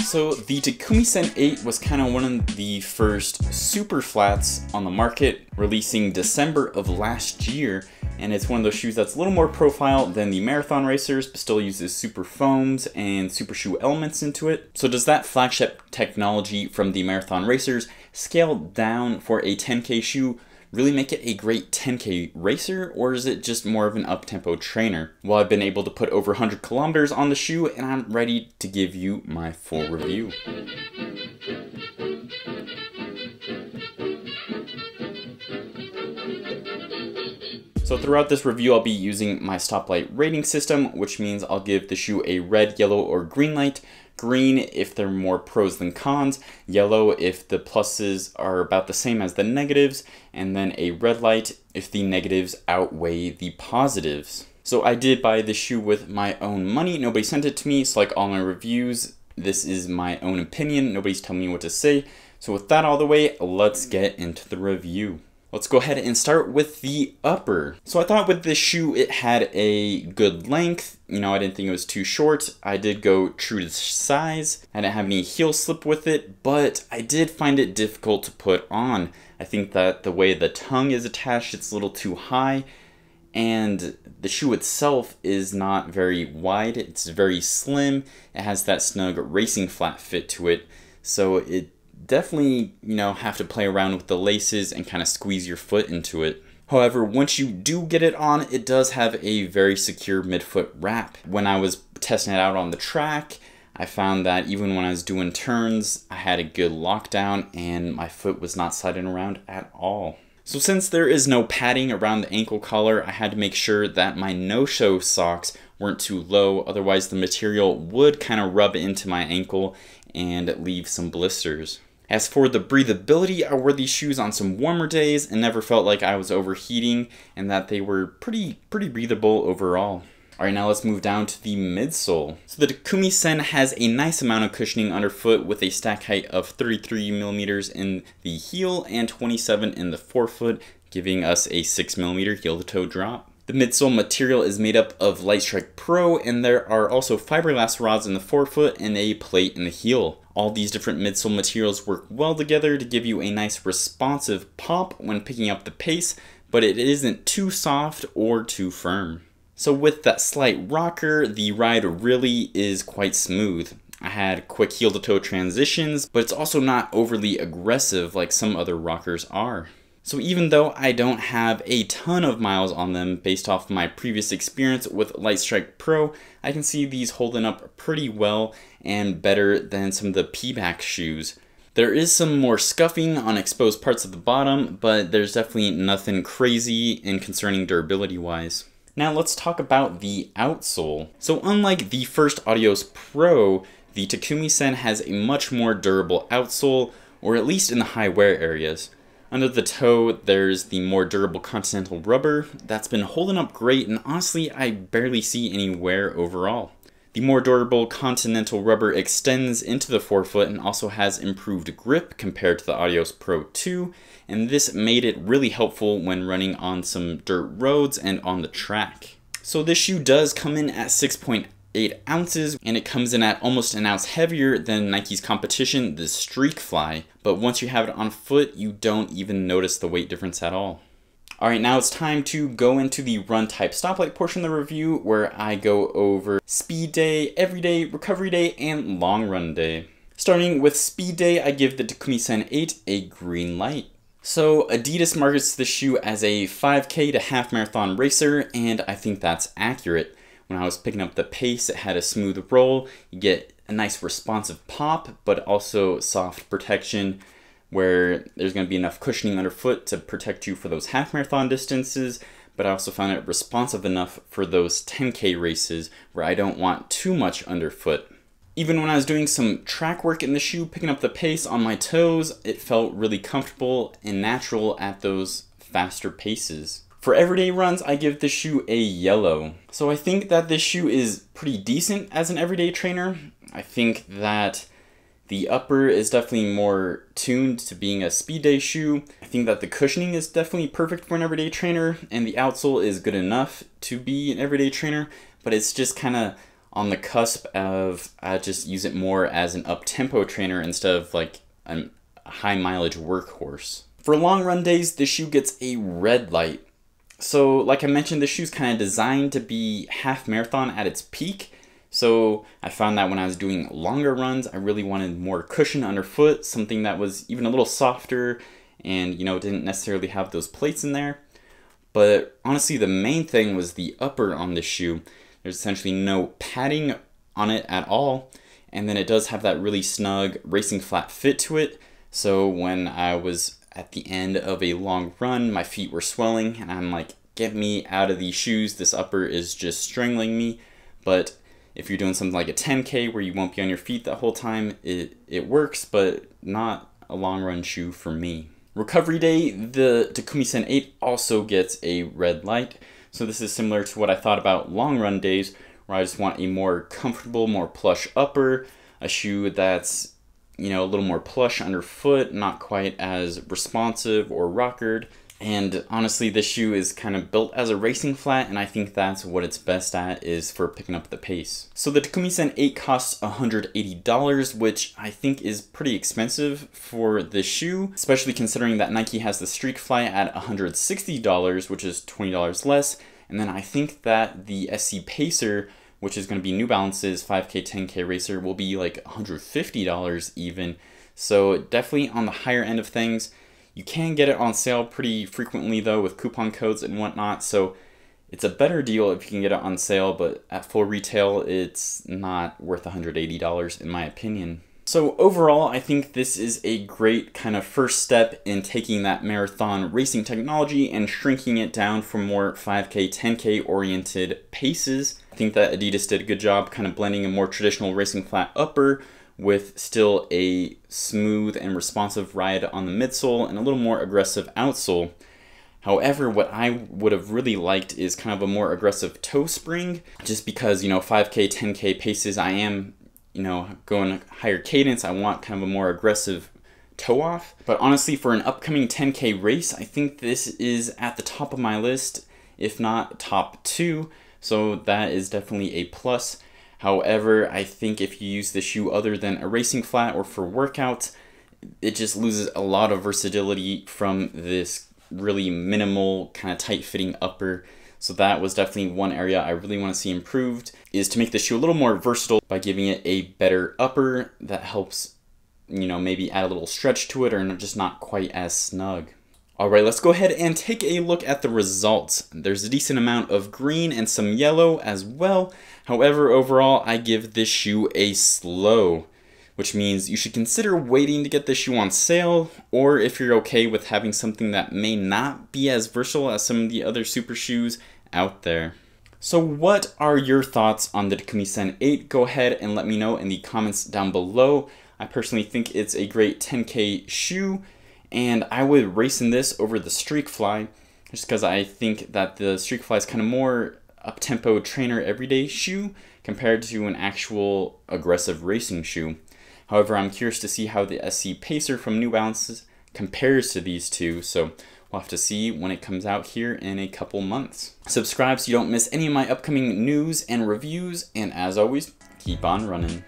So the Takumi Sen 8 was kind of one of the first super flats on the market, releasing December of last year, and it's one of those shoes that's a little more profile than the marathon racers, but still uses super foams and super shoe elements into it. So does that flagship technology from the marathon racers scaled down for a 10K shoe really make it a great 10K racer, or is it just more of an up-tempo trainer? Well, I've been able to put over 100 kilometers on the shoe, and I'm ready to give you my full review. So throughout this review, I'll be using my Stoplight rating system, which means I'll give the shoe a red, yellow, or green light. Green if they're more pros than cons, yellow if the pluses are about the same as the negatives, and then a red light if the negatives outweigh the positives. So I did buy the shoe with my own money. Nobody sent it to me, so like all my reviews, this is my own opinion. Nobody's telling me what to say. So with that all the way, let's get into the review. Let's go ahead and start with the upper. So I thought with this shoe, it had a good length. You know, I didn't think it was too short. I did go true to size. I didn't have any heel slip with it, but I did find it difficult to put on. I think that the way the tongue is attached, it's a little too high, and the shoe itself is not very wide. It's very slim. It has that snug racing flat fit to it, so it definitely, you know, have to play around with the laces and kind of squeeze your foot into it. However, once you do get it on, it does have a very secure midfoot wrap. When I was testing it out on the track, I found that even when I was doing turns, I had a good lockdown and my foot was not sliding around at all. So since there is no padding around the ankle collar, I had to make sure that my no-show socks weren't too low, otherwise the material would kind of rub into my ankle and leave some blisters. As for the breathability, I wore these shoes on some warmer days and never felt like I was overheating, and that they were pretty breathable overall. Alright, now let's move down to the midsole. So the Takumi Sen has a nice amount of cushioning underfoot with a stack height of 33 millimeters in the heel and 27 in the forefoot, giving us a 6 millimeter heel to toe drop. The midsole material is made up of Lightstrike Pro, and there are also fiberglass rods in the forefoot and a plate in the heel. All these different midsole materials work well together to give you a nice responsive pop when picking up the pace, but it isn't too soft or too firm. So with that slight rocker, the ride really is quite smooth. I had quick heel to toe transitions, but it's also not overly aggressive like some other rockers are. So even though I don't have a ton of miles on them based off my previous experience with Lightstrike Pro, I can see these holding up pretty well and better than some of the P-back shoes. There is some more scuffing on exposed parts of the bottom, but there's definitely nothing crazy and concerning durability wise. Now let's talk about the outsole. So unlike the first Adios Pro, the Takumi Sen has a much more durable outsole, or at least in the high wear areas. Under the toe, there's the more durable Continental rubber that's been holding up great, and honestly, I barely see any wear overall. The more durable Continental rubber extends into the forefoot and also has improved grip compared to the Adios Pro 2, and this made it really helpful when running on some dirt roads and on the track. So this shoe does come in at 6.8 ounces, and it comes in at almost an ounce heavier than Nike's competition, the Streakfly, but once you have it on foot, you don't even notice the weight difference at all. Alright, now it's time to go into the run type stoplight portion of the review, where I go over speed day, everyday, recovery day, and long run day. Starting with speed day, I give the Takumi Sen 8 a green light. So Adidas markets the shoe as a 5K to half marathon racer, and I think that's accurate. When I was picking up the pace, it had a smooth roll. You get a nice responsive pop, but also soft protection where there's going to be enough cushioning underfoot to protect you for those half marathon distances, but I also found it responsive enough for those 10K races where I don't want too much underfoot. Even when I was doing some track work in the shoe, picking up the pace on my toes, it felt really comfortable and natural at those faster paces. For everyday runs, I give this shoe a yellow. So I think that this shoe is pretty decent as an everyday trainer. I think that the upper is definitely more tuned to being a speed day shoe. I think that the cushioning is definitely perfect for an everyday trainer, and the outsole is good enough to be an everyday trainer, but it's just kind of on the cusp of just use it more as an up-tempo trainer instead of like a high mileage workhorse. For long run days, this shoe gets a red light. So like I mentioned, this shoe's kind of designed to be half marathon at its peak. So I found that when I was doing longer runs, I really wanted more cushion underfoot, something that was even a little softer and, you know, didn't necessarily have those plates in there. But honestly, the main thing was the upper on this shoe. There's essentially no padding on it at all. And then it does have that really snug racing flat fit to it. So when I was at the end of a long run, my feet were swelling and I'm like, get me out of these shoes. This upper is just strangling me. But if you're doing something like a 10K where you won't be on your feet the whole time, it works, but not a long run shoe for me. Recovery day, the Takumi Sen 8 also gets a red light. So this is similar to what I thought about long run days, where I just want a more comfortable, more plush upper, a shoe that's, you know, a little more plush underfoot, not quite as responsive or rockered. And honestly, this shoe is kind of built as a racing flat, and I think that's what it's best at, is for picking up the pace. So the Takumi Sen 8 costs $180, which I think is pretty expensive for this shoe, especially considering that Nike has the Streak Fly at $160, which is $20 less. And then I think that the SC Pacer, which is going to be New Balance's 5K, 10K racer, will be like $150 even. So definitely on the higher end of things. You can get it on sale pretty frequently though with coupon codes and whatnot, so it's a better deal if you can get it on sale, but at full retail it's not worth $180 in my opinion. So overall, I think this is a great kind of first step in taking that marathon racing technology and shrinking it down for more 5K, 10K oriented paces. I think that Adidas did a good job kind of blending a more traditional racing flat upper with still a smooth and responsive ride on the midsole and a little more aggressive outsole. However, what I would have really liked is kind of a more aggressive toe spring, just because, you know, 5K, 10K paces, I am, you know, going higher cadence. I want kind of a more aggressive toe off. But honestly, for an upcoming 10K race, I think this is at the top of my list, if not top 2. So that is definitely a plus. However, I think if you use the shoe other than a racing flat or for workouts, it just loses a lot of versatility from this really minimal kind of tight-fitting upper. So that was definitely one area I really want to see improved, is to make the shoe a little more versatile by giving it a better upper that helps, you know, maybe add a little stretch to it or just not quite as snug. Alright, let's go ahead and take a look at the results. There's a decent amount of green and some yellow as well. However, overall, I give this shoe a slow, which means you should consider waiting to get this shoe on sale, or if you're okay with having something that may not be as versatile as some of the other super shoes out there. So what are your thoughts on the Takumi Sen 8? Go ahead and let me know in the comments down below. I personally think it's a great 10K shoe, and I would race in this over the Streak Fly, just because I think that the Streak Fly is kind of more up-tempo trainer everyday shoe compared to an actual aggressive racing shoe. However, I'm curious to see how the SC Pacer from New Balance compares to these two, so we'll have to see when it comes out here in a couple months. Subscribe so you don't miss any of my upcoming news and reviews, and as always, keep on running.